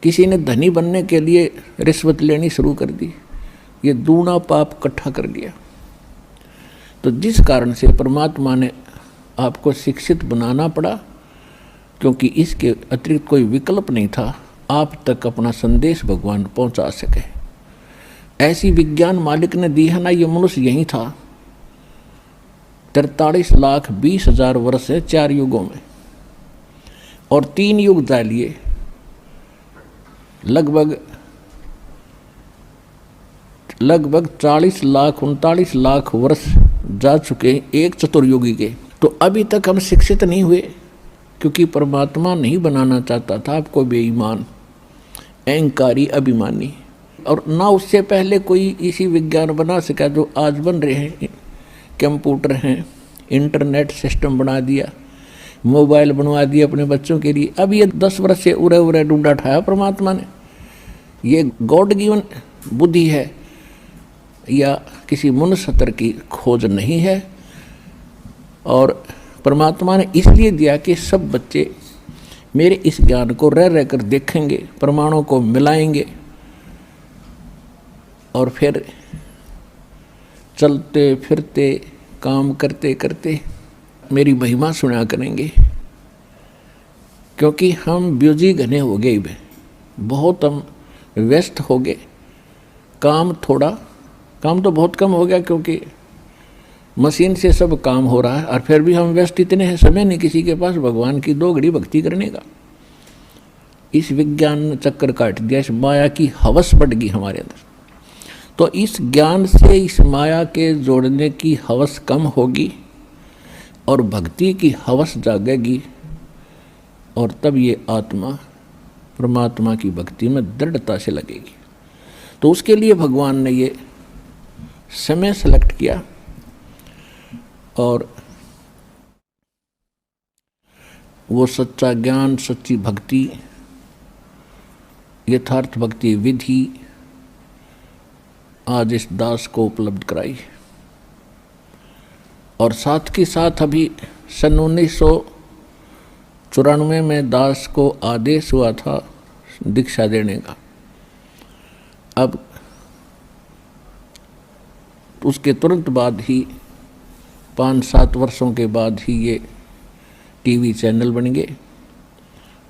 किसी ने धनी बनने के लिए रिश्वत लेनी शुरू कर दी, ये दूना पाप इकट्ठा कर लिया। तो जिस कारण से परमात्मा ने आपको शिक्षित बनाना पड़ा, क्योंकि इसके अतिरिक्त कोई विकल्प नहीं था आप तक अपना संदेश भगवान पहुंचा सके। ऐसी विज्ञान मालिक ने दी है ना, ये मनुष्य यही था 43,20,000 वर्ष है 4 युगों में, और 3 युग जा लिए, लगभग 40 लाख 39 लाख वर्ष जा चुके एक चतुर्युगी के। तो अभी तक हम शिक्षित नहीं हुए, क्योंकि परमात्मा नहीं बनाना चाहता था आपको बेईमान, अहंकारी, अभिमानी। और ना उससे पहले कोई इसी विज्ञान बना सका जो आज बन रहे हैं। कंप्यूटर हैं, इंटरनेट सिस्टम बना दिया, मोबाइल बनवा दिया अपने बच्चों के लिए। अब ये 10 वर्ष से उरे उरे ढूंढा ठाया परमात्मा ने। ये गॉड गिवन बुद्धि है या किसी मनुष्य स्तर की खोज नहीं है। और परमात्मा ने इसलिए दिया कि सब बच्चे मेरे इस ज्ञान को रह रह कर देखेंगे, प्रमाणों को मिलाएंगे, और फिर चलते फिरते काम करते करते मेरी महिमा सुना करेंगे। क्योंकि हम बिजी घने हो गए, बहुत हम व्यस्त हो गए। काम तो बहुत कम हो गया, क्योंकि मशीन से सब काम हो रहा है, और फिर भी हम व्यस्त इतने हैं, समय नहीं किसी के पास भगवान की 2 घड़ी भक्ति करने का। इस विज्ञान ने चक्कर काट दिया, इस माया की हवस बढ़ गई हमारे अंदर। तो इस ज्ञान से इस माया के जोड़ने की हवस कम होगी और भक्ति की हवस जागेगी, और तब ये आत्मा परमात्मा की भक्ति में दृढ़ता से लगेगी। तो उसके लिए भगवान ने ये समय सेलेक्ट किया, और वो सच्चा ज्ञान, सच्ची भक्ति, यथार्थ भक्ति विधि आज इस दास को उपलब्ध कराई। और साथ के साथ अभी सन 1994 में दास को आदेश हुआ था दीक्षा देने का। अब उसके तुरंत बाद ही 5-7 वर्षों के बाद ही ये टीवी चैनल बन गए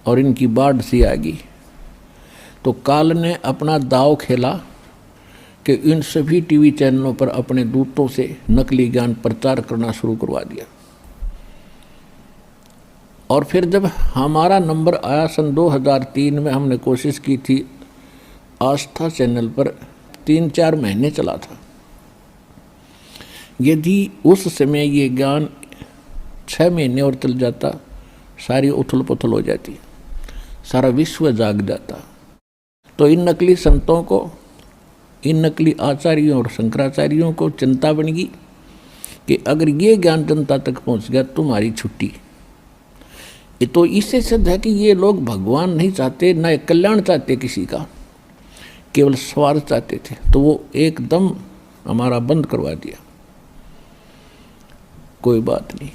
और इनकी बाढ़ सी आ गई। तो काल ने अपना दाव खेला कि इन सभी टीवी चैनलों पर अपने दूतों से नकली ज्ञान प्रचार करना शुरू करवा दिया। और फिर जब हमारा नंबर आया सन 2003 में, हमने कोशिश की थी, आस्था चैनल पर 3-4 महीने चला था। यदि उस समय ये ज्ञान 6 महीने और चल जाता, सारी उथल पुथल हो जाती, सारा विश्व जाग जाता। तो इन नकली संतों को, इन नकली आचार्यों और शंकराचार्यों को चिंता बन गई कि अगर ये ज्ञान जनता तक पहुंच गया तुम्हारी छुट्टी। ये तो इससे सिद्ध है कि ये लोग भगवान नहीं चाहते, न कल्याण चाहते किसी का, केवल स्वार्थ चाहते थे। तो वो एकदम हमारा बंद करवा दिया। कोई बात नहीं।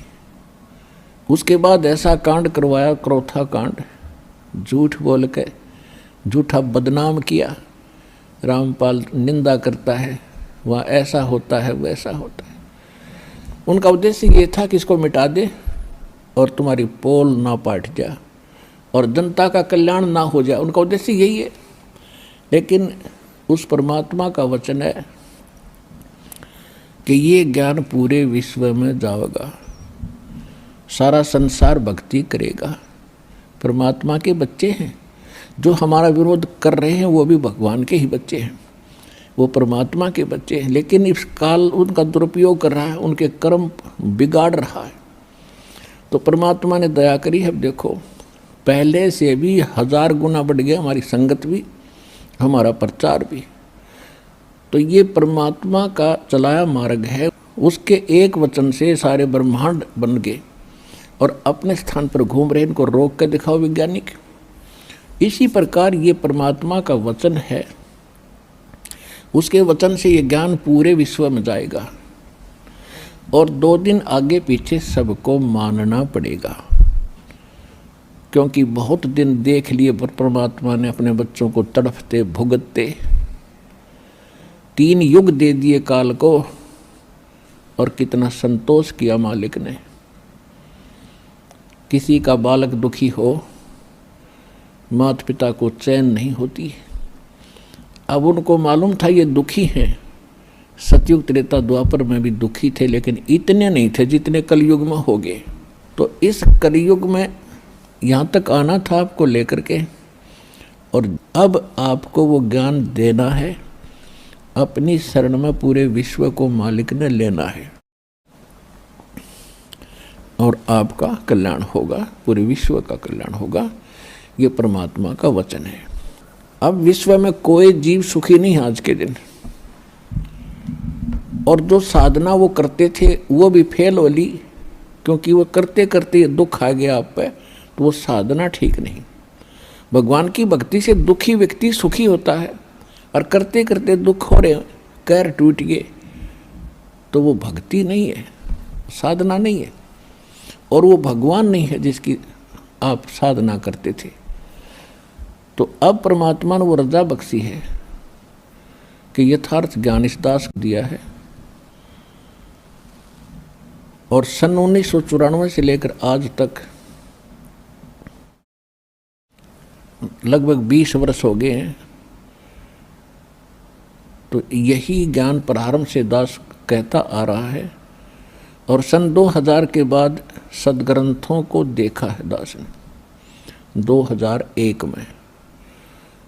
उसके बाद ऐसा कांड करवाया, क्रोथा कांड, झूठ बोल के झूठा बदनाम किया। रामपाल निंदा करता है, वहाँ ऐसा होता है वैसा होता है। उनका उद्देश्य ये था कि इसको मिटा दे और तुम्हारी पोल ना पाट जाए और जनता का कल्याण ना हो जाए। उनका उद्देश्य यही है। लेकिन उस परमात्मा का वचन है कि ये ज्ञान पूरे विश्व में जाएगा, सारा संसार भक्ति करेगा। परमात्मा के बच्चे हैं। जो हमारा विरोध कर रहे हैं वो भी भगवान के ही बच्चे हैं, वो परमात्मा के बच्चे हैं। लेकिन इस काल उनका दुरुपयोग कर रहा है, उनके कर्म बिगाड़ रहा है। तो परमात्मा ने दया करी है। अब देखो, पहले से भी 1000 गुना बढ़ गया हमारी संगत भी, हमारा प्रचार भी। तो ये परमात्मा का चलाया मार्ग है। उसके एक वचन से सारे ब्रह्मांड बन गए और अपने स्थान पर घूम रहे। इनको रोक कर दिखाओ वैज्ञानिक। इसी प्रकार ये परमात्मा का वचन है, उसके वचन से ये ज्ञान पूरे विश्व में जाएगा और 2 दिन आगे पीछे सबको मानना पड़ेगा। क्योंकि बहुत दिन देख लिए पर परमात्मा ने अपने बच्चों को तड़फते भुगतते 3 युग दे दिए काल को, और कितना संतोष किया मालिक ने। किसी का बालक दुखी हो, माता पिता को चैन नहीं होती। अब उनको मालूम था ये दुखी हैं, सतयुग त्रेता द्वापर में भी दुखी थे, लेकिन इतने नहीं थे जितने कलयुग में हो गए। तो इस कलयुग में यहाँ तक आना था आपको लेकर के, और अब आपको वो ज्ञान देना है। अपनी शरण में पूरे विश्व को मालिक ने लेना है, और आपका कल्याण होगा, पूरे विश्व का कल्याण होगा। ये परमात्मा का वचन है। अब विश्व में कोई जीव सुखी नहीं आज के दिन, और जो साधना वो करते थे वो भी फेल हो ली, क्योंकि वो करते करते दुख आ गया आप पे, तो वो साधना ठीक नहीं। भगवान की भक्ति से दुखी व्यक्ति सुखी होता है, और करते करते दुख हो रहे, कैर टूट गए, तो वो भक्ति नहीं है, साधना नहीं है, और वो भगवान नहीं है जिसकी आप साधना करते थे। तो अब परमात्मा ने वो रजा बख्शी है कि यथार्थ ज्ञान इस दास को दिया है, और सन 1994 से लेकर आज तक लगभग 20 वर्ष हो गए हैं। तो यही ज्ञान प्रारंभ से दास कहता आ रहा है, और सन 2000 के बाद सदग्रंथों को देखा है दास ने 2001 में।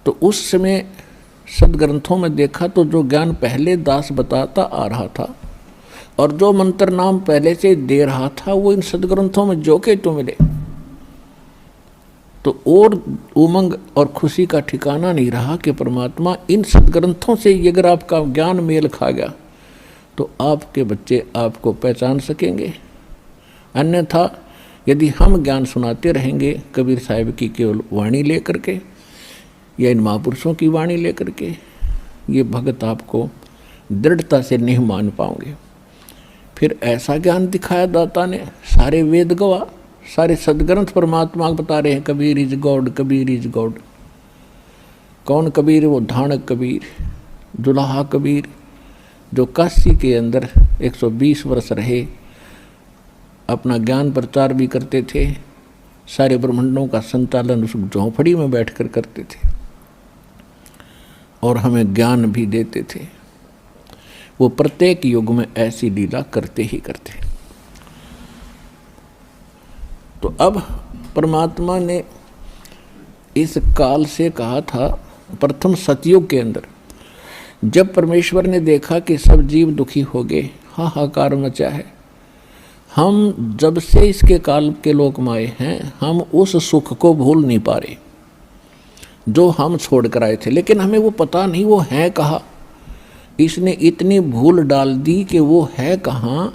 तो उस समय सदग्रंथों में देखा तो जो ज्ञान पहले दास बताता आ रहा था और जो मंत्र नाम पहले से दे रहा था, वो इन सदग्रंथों में जो के तो मिले, तो और उमंग और खुशी का ठिकाना नहीं रहा कि परमात्मा इन सदग्रंथों से अगर आपका ज्ञान मेल खा गया तो आपके बच्चे आपको पहचान सकेंगे। अन्यथा यदि हम ज्ञान सुनाते रहेंगे कबीर साहिब की केवल वाणी लेकर के या इन महापुरुषों की वाणी लेकर के, ये भगत आपको दृढ़ता से नहीं मान पाओगे। फिर ऐसा ज्ञान दिखाया दाता ने, सारे वेद गवाह, सारे सदग्रंथ परमात्मा बता रहे हैं Kabir is God, Kabir is God. कौन कबीर? वो धानक कबीर, जुलाहा कबीर, जो काशी के अंदर 120 वर्ष रहे, अपना ज्ञान प्रचार भी करते थे, सारे ब्रह्मांडों का संचालन उस झोंपड़ी में बैठकर करते थे और हमें ज्ञान भी देते थे। वो प्रत्येक युग में ऐसी लीला करते ही करते। तो अब परमात्मा ने इस काल से कहा था, प्रथम सतयुग के अंदर जब परमेश्वर ने देखा कि सब जीव दुखी हो गए, हाहाकार मचा है, हम जब से इसके काल के लोक में आए हैं, हम उस सुख को भूल नहीं पा रहे जो हम छोड़ कर आए थे। लेकिन हमें वो पता नहीं वो है कहाँ। इसने इतनी भूल डाल दी कि वो है कहाँ।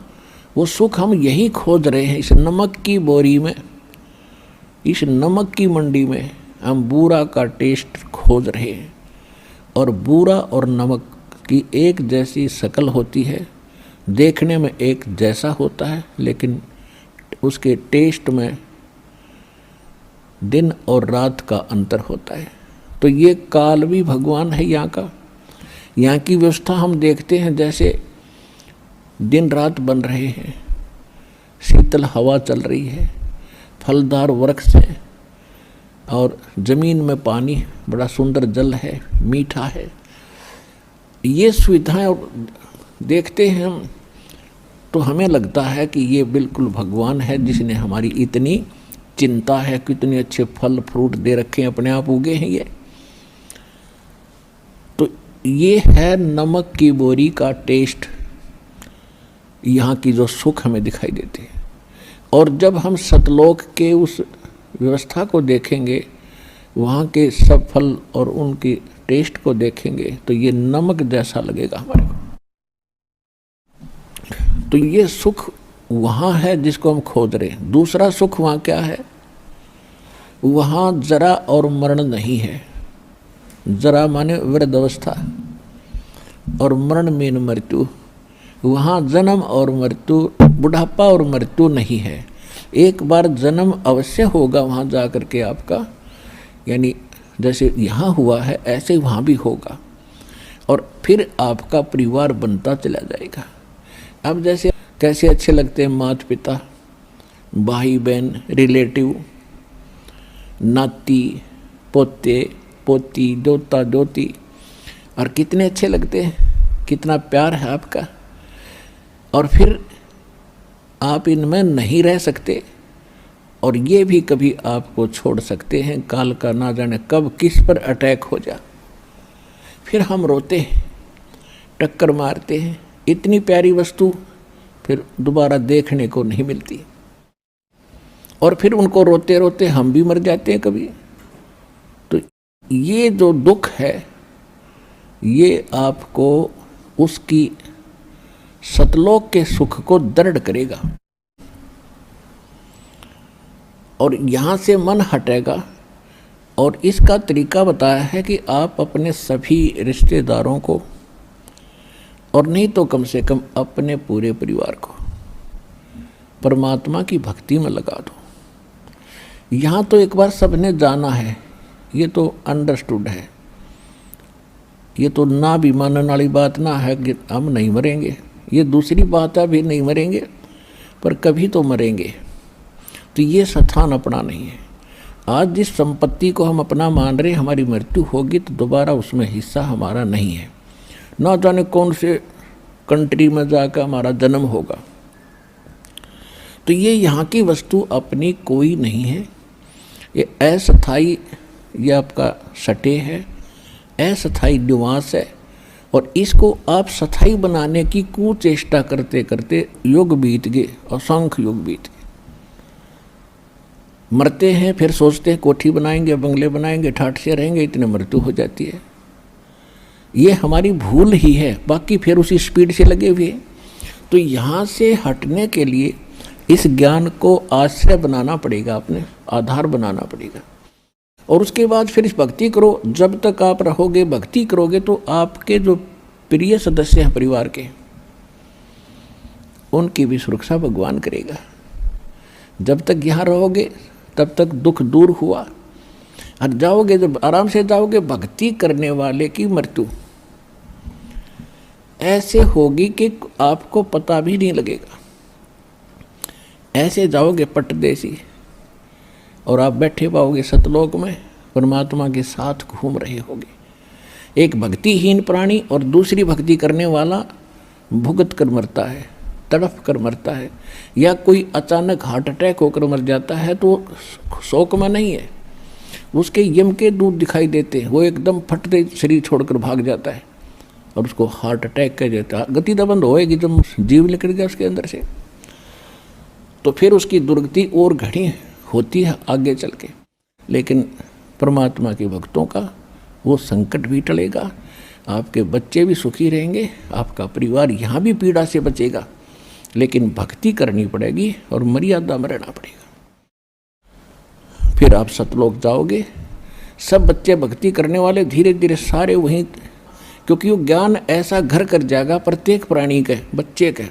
वो सुख हम यही खोज रहे हैं, इस नमक की बोरी में, इस नमक की मंडी में हम बूरा का टेस्ट खोज रहे हैं। और बूरा और नमक की एक जैसी शक्ल होती है, देखने में एक जैसा होता है, लेकिन उसके टेस्ट में दिन और रात का अंतर होता है। तो ये काल भी भगवान है यहाँ का। यहाँ की व्यवस्था हम देखते हैं, जैसे दिन रात बन रहे हैं, शीतल हवा चल रही है, फलदार वृक्ष है, और जमीन में पानी, बड़ा सुंदर जल है, मीठा है। ये सुविधाएं देखते हैं हम तो हमें लगता है कि ये बिल्कुल भगवान है जिसने हमारी इतनी चिंता है, कितने अच्छे फल फ्रूट दे रखे हैं, अपने आप उगे हैं ये। तो ये है नमक की बोरी का टेस्ट, यहाँ की जो सुख हमें दिखाई देते हैं। और जब हम सतलोक के उस व्यवस्था को देखेंगे, वहाँ के सब फल और उनकी टेस्ट को देखेंगे, तो ये नमक जैसा लगेगा हमारे को। तो ये सुख वहाँ है जिसको हम खोज रहे हैं। दूसरा सुख वहाँ क्या है? वहाँ जरा और मरण नहीं है। जरा माने वृद्ध अवस्था, और मरण में मृत्यु। वहाँ जन्म और मृत्यु, बुढ़ापा और मृत्यु नहीं है। एक बार जन्म अवश्य होगा वहाँ जा कर के आपका, यानी जैसे यहाँ हुआ है ऐसे वहाँ भी होगा, और फिर आपका परिवार बनता चला जाएगा। अब जैसे कैसे अच्छे लगते हैं माता पिता, भाई बहन, रिलेटिव, नाती पोते पोती, दोता दोती, और कितने अच्छे लगते हैं, कितना प्यार है आपका। और फिर आप इनमें नहीं रह सकते, और ये भी कभी आपको छोड़ सकते हैं। काल का ना जाने कब किस पर अटैक हो जा, फिर हम रोते हैं, टक्कर मारते हैं। इतनी प्यारी वस्तु फिर दोबारा देखने को नहीं मिलती, और फिर उनको रोते रोते हम भी मर जाते हैं कभी। तो ये जो दुख है ये आपको उसकी सतलोक के सुख को दृढ़ करेगा, और यहाँ से मन हटेगा। और इसका तरीका बताया है कि आप अपने सभी रिश्तेदारों को, और नहीं तो कम से कम अपने पूरे परिवार को परमात्मा की भक्ति में लगा दो। यहाँ तो एक बार सबने जाना है, ये तो अंडरस्टूड है, ये तो ना भी मानने वाली बात ना है कि हम नहीं मरेंगे। ये दूसरी बात है, भी नहीं मरेंगे पर कभी तो मरेंगे। तो ये स्थान अपना नहीं है। आज जिस संपत्ति को हम अपना मान रहे, हमारी मृत्यु होगी तो दोबारा उसमें हिस्सा हमारा नहीं है। ना जाने कौन से कंट्री में जाकर हमारा जन्म होगा। तो ये यहाँ की वस्तु अपनी कोई नहीं है, ये अस्थायी, ये आपका सटे है, अस्थायी निवास है। और इसको आप स्थायी बनाने की कुचेष्टा करते करते युग बीत गए, असंख्य युग बीत गए। मरते हैं, फिर सोचते हैं कोठी बनाएंगे, बंगले बनाएंगे, ठाठ से रहेंगे, इतने मृत्यु हो जाती है। ये हमारी भूल ही है, बाकी फिर उसी स्पीड से लगे हुए। तो यहाँ से हटने के लिए इस ज्ञान को आश्रय बनाना पड़ेगा, अपने आधार बनाना पड़ेगा। और उसके बाद फिर इस भक्ति करो। जब तक आप रहोगे, भक्ति करोगे, तो आपके जो प्रिय सदस्य हैं परिवार के, उनकी भी सुरक्षा भगवान करेगा। जब तक यहाँ रहोगे तब तक दुख दूर हुआ, और जाओगे, जब आराम से जाओगे, भक्ति करने वाले की मृत्यु ऐसे होगी कि आपको पता भी नहीं लगेगा। ऐसे जाओगे पटदेसी, और आप बैठे पाओगे सतलोक में, परमात्मा के साथ घूम रहे होगे। एक भक्तिहीन प्राणी और दूसरी भक्ति करने वाला भुगत कर मरता है, तड़फ कर मरता है, या कोई अचानक हार्ट अटैक होकर मर जाता है तो शोक में नहीं है, उसके यम के दूत दिखाई देते हैं, वो एकदम फटते शरीर छोड़कर भाग जाता है, और उसको हार्ट अटैक कह देता है। गति तो बंद होएगी जब जीव निकल गया उसके अंदर से, तो फिर उसकी दुर्गति और घड़ी होती है आगे चल के। लेकिन परमात्मा के भक्तों का वो संकट भी टलेगा, आपके बच्चे भी सुखी रहेंगे, आपका परिवार यहाँ भी पीड़ा से बचेगा। लेकिन भक्ति करनी पड़ेगी और मर्यादा में रहना पड़ेगा। फिर आप सतलोक जाओगे। सब बच्चे भक्ति करने वाले धीरे धीरे सारे वहीं, क्योंकि वो ज्ञान ऐसा घर कर जाएगा प्रत्येक प्राणी के, बच्चे के,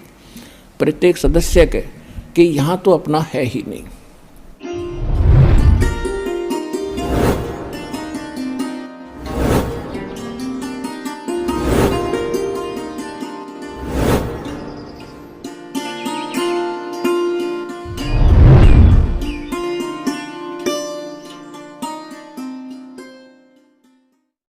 प्रत्येक सदस्य के, कि यहाँ तो अपना है ही नहीं।